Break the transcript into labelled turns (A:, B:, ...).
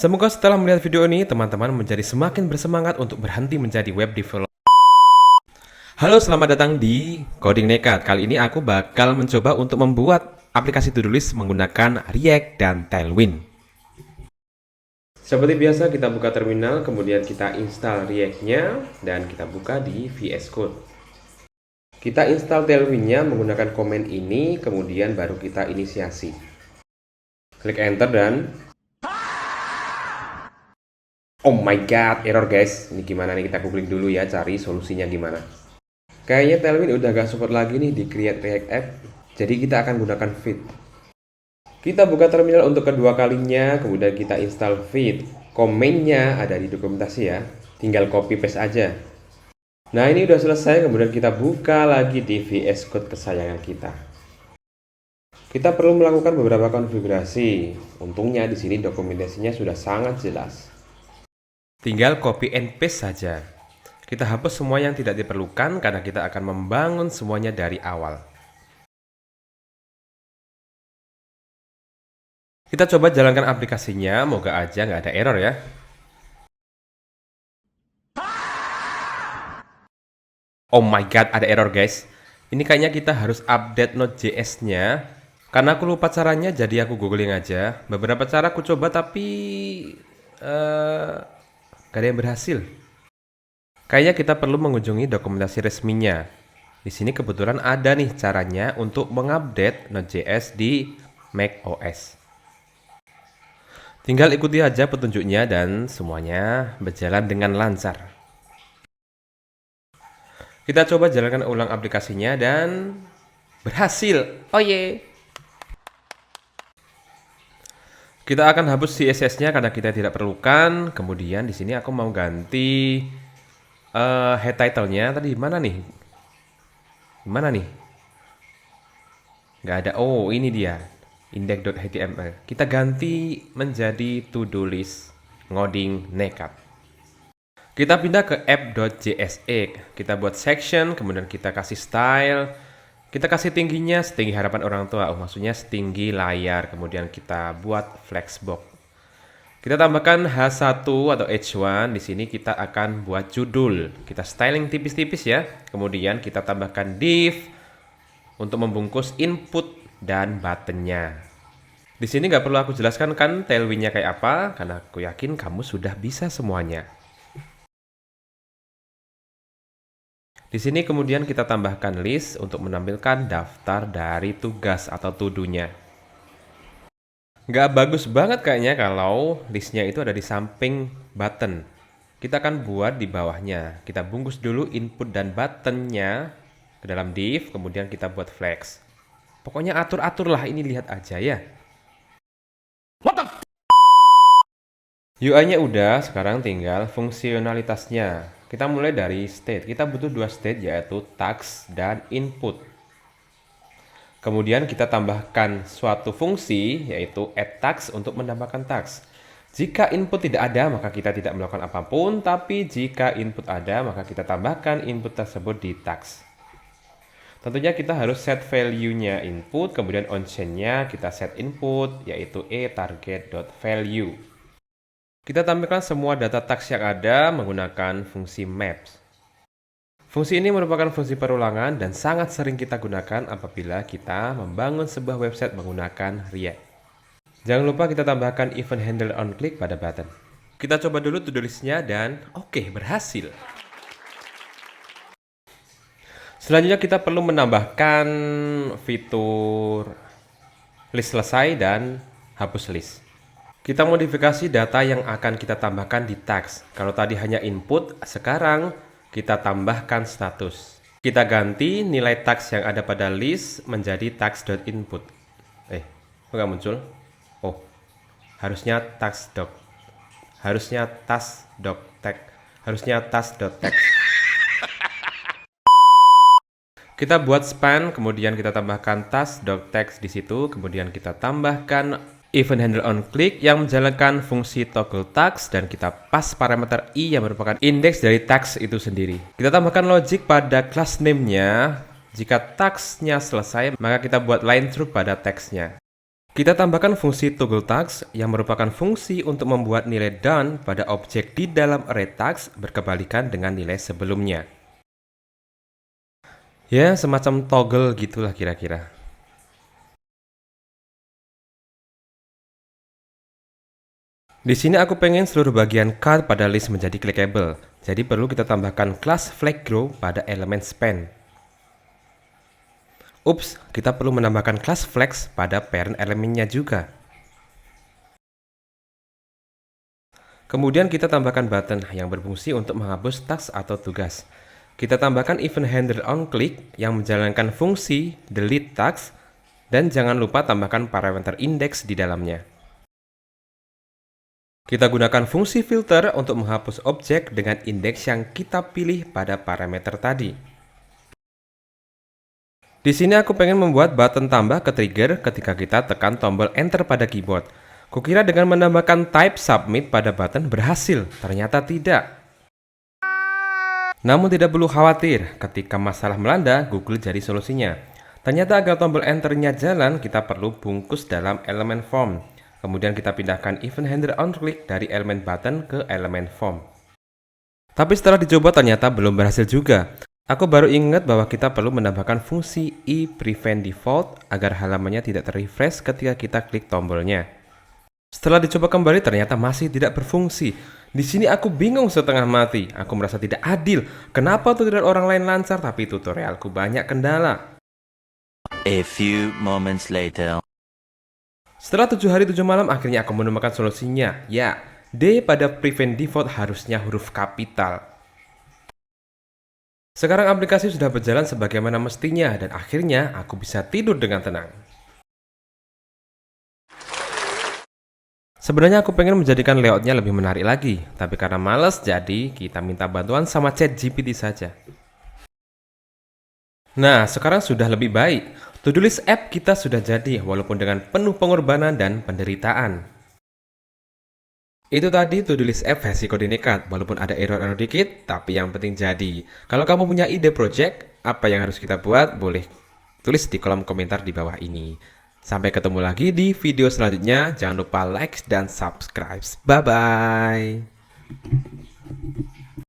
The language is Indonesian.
A: Semoga setelah melihat video ini, teman-teman menjadi semakin bersemangat untuk berhenti menjadi web developer. Halo, selamat datang di Coding Nekat. Kali ini aku bakal mencoba untuk membuat aplikasi to-do list menggunakan React dan Tailwind. Seperti biasa, kita buka terminal, kemudian kita install React-nya, dan kita buka di VS Code. Kita install Tailwind-nya menggunakan command ini, kemudian baru kita inisiasi. Klik enter dan oh my god, error guys. Ini gimana nih, kita googling dulu ya, cari solusinya gimana. Kayaknya Tailwind udah gak support lagi nih di Create React App. Jadi kita akan gunakan Vite. Kita buka terminal untuk kedua kalinya, kemudian kita install Vite. Command-nya ada di dokumentasi ya. Tinggal copy paste aja. Nah, ini udah selesai, kemudian kita buka lagi di VS Code kesayangan kita. Kita perlu melakukan beberapa konfigurasi. Untungnya di sini dokumentasinya sudah sangat jelas. Tinggal copy and paste saja. Kita hapus semua yang tidak diperlukan karena kita akan membangun semuanya dari awal. Kita coba jalankan aplikasinya, moga aja nggak ada error ya. Oh my god, ada error guys. Ini kayaknya kita harus update Node.js-nya. Karena aku lupa caranya, jadi aku googling aja. Beberapa cara aku coba tapi gak ada yang berhasil. Kayaknya kita perlu mengunjungi dokumentasi resminya. Di sini kebetulan ada nih caranya untuk mengupdate Node.js di macOS. Tinggal ikuti aja petunjuknya dan semuanya berjalan dengan lancar. Kita coba jalankan ulang aplikasinya dan berhasil. Oh ye. Kita akan hapus CSS-nya karena kita tidak perlukan. Kemudian di sini aku mau ganti head title-nya. Tadi mana nih? Mana nih? Nggak ada. Oh, ini dia. Index.html. Kita ganti menjadi to-do list ngoding nekat. Kita pindah ke app.jse. Kita buat section, kemudian kita kasih style. Kita kasih tingginya setinggi harapan orang tua. Oh, maksudnya setinggi layar. Kemudian kita buat flexbox. Kita tambahkan H1 atau H1. Di sini kita akan buat judul. Kita styling tipis-tipis ya. Kemudian kita tambahkan div untuk membungkus input dan buttonnya. Di sini nggak perlu aku jelaskan kan Tailwind-nya kayak apa, karena aku yakin kamu sudah bisa semuanya. Di sini kemudian kita tambahkan list untuk menampilkan daftar dari tugas atau to-do-nya. Nggak bagus banget kayaknya kalau listnya itu ada di samping button. Kita akan buat di bawahnya. Kita bungkus dulu input dan buttonnya ke dalam div, kemudian kita buat flex. Pokoknya atur-atur lah, ini lihat aja ya. UI-nya udah, sekarang tinggal fungsionalitasnya. Kita mulai dari state. Kita butuh dua state yaitu task dan input. Kemudian kita tambahkan suatu fungsi yaitu add task untuk menambahkan task. Jika input tidak ada maka kita tidak melakukan apapun, tapi jika input ada maka kita tambahkan input tersebut di task. Tentunya kita harus set value-nya input, kemudian on chain-nya kita set input yaitu target.value. Kita tampilkan semua data task yang ada menggunakan fungsi maps. Fungsi ini merupakan fungsi perulangan dan sangat sering kita gunakan apabila kita membangun sebuah website menggunakan React. Jangan lupa kita tambahkan event handler on click pada button. Kita coba dulu to-do list-nya dan oke, berhasil. Selanjutnya kita perlu menambahkan fitur list selesai dan hapus list. Kita modifikasi data yang akan kita tambahkan di task. Kalau tadi hanya input, sekarang kita tambahkan status. Kita ganti nilai task yang ada pada list menjadi task.input. Kok nggak muncul? Oh, harusnya task.doc. Harusnya task.text. Harusnya task.text. Kita buat span, kemudian kita tambahkan task.text di situ, kemudian kita tambahkan event handler on click yang menjalankan fungsi toggle task dan kita pas parameter i yang merupakan indeks dari task itu sendiri. Kita tambahkan logic pada class name-nya. Jika task-nya selesai, maka kita buat line through pada text-nya. Kita tambahkan fungsi toggle tags yang merupakan fungsi untuk membuat nilai done pada objek di dalam array tags berkebalikan dengan nilai sebelumnya. Ya, semacam toggle gitulah kira-kira. Di sini aku pengen seluruh bagian card pada list menjadi clickable. Jadi perlu kita tambahkan class flag grow pada elemen span. Ups, kita perlu menambahkan class flags pada parent elemennya juga. Kemudian kita tambahkan button yang berfungsi untuk menghapus task atau tugas. Kita tambahkan event handler on click yang menjalankan fungsi delete task, dan jangan lupa tambahkan parameter index di dalamnya. Kita gunakan fungsi filter untuk menghapus objek dengan indeks yang kita pilih pada parameter tadi. Di sini aku pengen membuat button tambah ke trigger ketika kita tekan tombol enter pada keyboard. Kukira dengan menambahkan type submit pada button berhasil, ternyata tidak. Namun tidak perlu khawatir, ketika masalah melanda, Google jadi solusinya. Ternyata agar tombol enternya jalan, kita perlu bungkus dalam elemen form. Kemudian kita pindahkan event handler on click dari elemen button ke elemen form. Tapi setelah dicoba ternyata belum berhasil juga. Aku baru ingat bahwa kita perlu menambahkan fungsi prevent default agar halamannya tidak terrefresh ketika kita klik tombolnya. Setelah dicoba kembali ternyata masih tidak berfungsi. Di sini aku bingung setengah mati. Aku merasa tidak adil. Kenapa tutorial orang lain lancar tapi tutorialku banyak kendala?
B: A few moments later.
A: Setelah 7 hari 7 malam akhirnya aku menemukan solusinya. Ya, D pada prevent default harusnya huruf kapital. Sekarang aplikasi sudah berjalan sebagaimana mestinya dan akhirnya aku bisa tidur dengan tenang. Sebenarnya aku pengen menjadikan layoutnya lebih menarik lagi, tapi karena males jadi kita minta bantuan sama ChatGPT saja. Nah, sekarang sudah lebih baik. To-do list app kita sudah jadi, walaupun dengan penuh pengorbanan dan penderitaan. Itu tadi to-do list app versi kode nekat, walaupun ada error-error dikit, tapi yang penting jadi. Kalau kamu punya ide project, apa yang harus kita buat, boleh tulis di kolom komentar di bawah ini. Sampai ketemu lagi di video selanjutnya, jangan lupa like dan subscribe. Bye-bye!